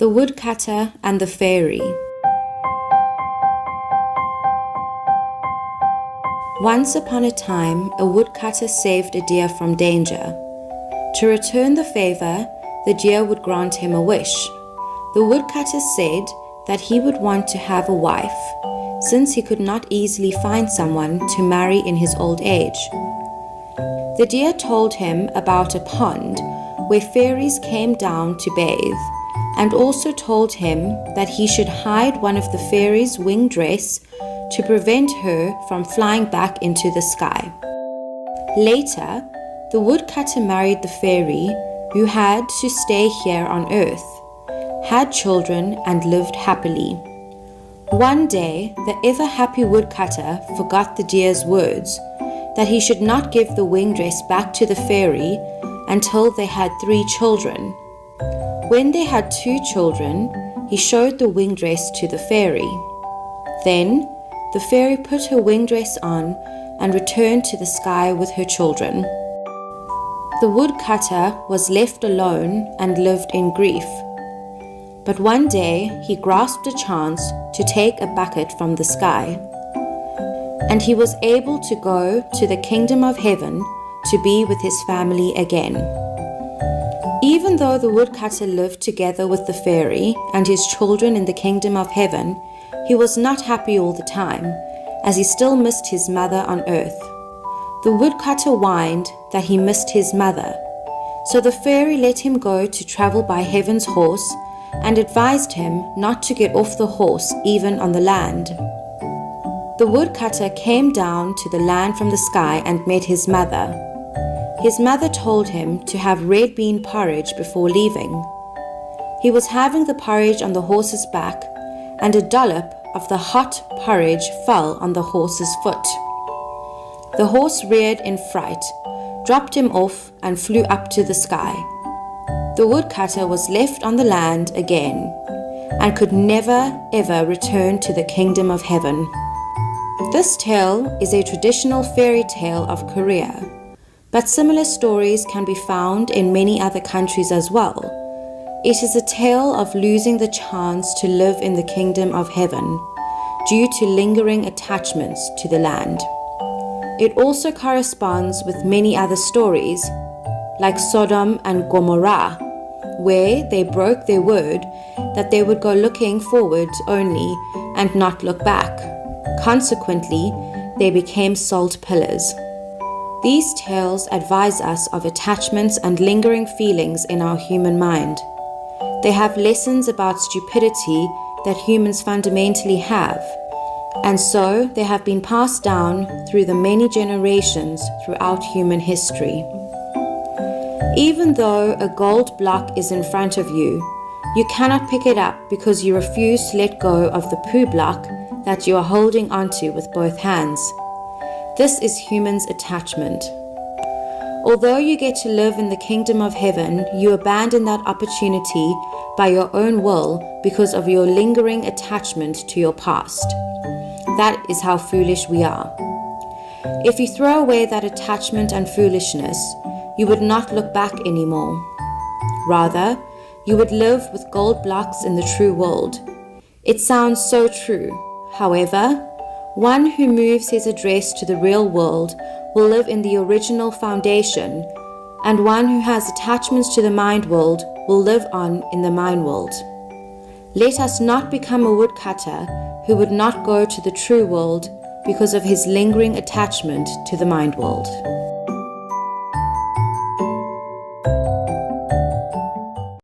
The Woodcutter and the Fairy. Once upon a time, a woodcutter saved a deer from danger. To return the favor, the deer would grant him a wish. The woodcutter said that he would want to have a wife, since he could not easily find someone to marry in his old age. The deer told him about a pond where fairies came down to bathe, and also told him that he should hide one of the fairies' wing dress to prevent her from flying back into the sky. Later, the woodcutter married the fairy, who had to stay here on earth, had children, and lived happily. One day, the ever-happy woodcutter forgot the deer's words, that he should not give the wing dress back to the fairy until they had 3 children. When they had 2 children, he showed the wing dress to the fairy. Then, the fairy put her wing dress on and returned to the sky with her children. The woodcutter was left alone and lived in grief. But one day, he grasped a chance to take a bucket from the sky, and he was able to go to the kingdom of heaven to be with his family again. Even though the woodcutter lived together with the fairy and his children in the kingdom of heaven, he was not happy all the time, as he still missed his mother on earth. The woodcutter whined that he missed his mother, so the fairy let him go to travel by heaven's horse and advised him not to get off the horse even on the land. The woodcutter came down to the land from the sky and met his mother. His mother told him to have red bean porridge before leaving. He was having the porridge on the horse's back, and a dollop of the hot porridge fell on the horse's foot. The horse reared in fright, dropped him off, and flew up to the sky. The woodcutter was left on the land again, and could never ever return to the kingdom of heaven. This tale is a traditional fairy tale of Korea, but similar stories can be found in many other countries as well. It is a tale of losing the chance to live in the kingdom of heaven due to lingering attachments to the land. It also corresponds with many other stories, like Sodom and Gomorrah, where they broke their word that they would go looking forward only and not look back. Consequently, they became salt pillars. These tales advise us of attachments and lingering feelings in our human mind. They have lessons about stupidity that humans fundamentally have, and so they have been passed down through the many generations throughout human history. Even though a gold block is in front of you, you cannot pick it up because you refuse to let go of the poo block that you are holding onto with both hands. This is humans' attachment. Although you get to live in the kingdom of heaven, you abandon that opportunity by your own will because of your lingering attachment to your past. That is how foolish we are. If you throw away that attachment and foolishness, you would not look back anymore. Rather, you would live with gold blocks in the true world. It sounds so true. However, one who moves his address to the real world will live in the original foundation, and one who has attachments to the mind world will live on in the mind world. Let us not become a woodcutter who would not go to the true world because of his lingering attachment to the mind world.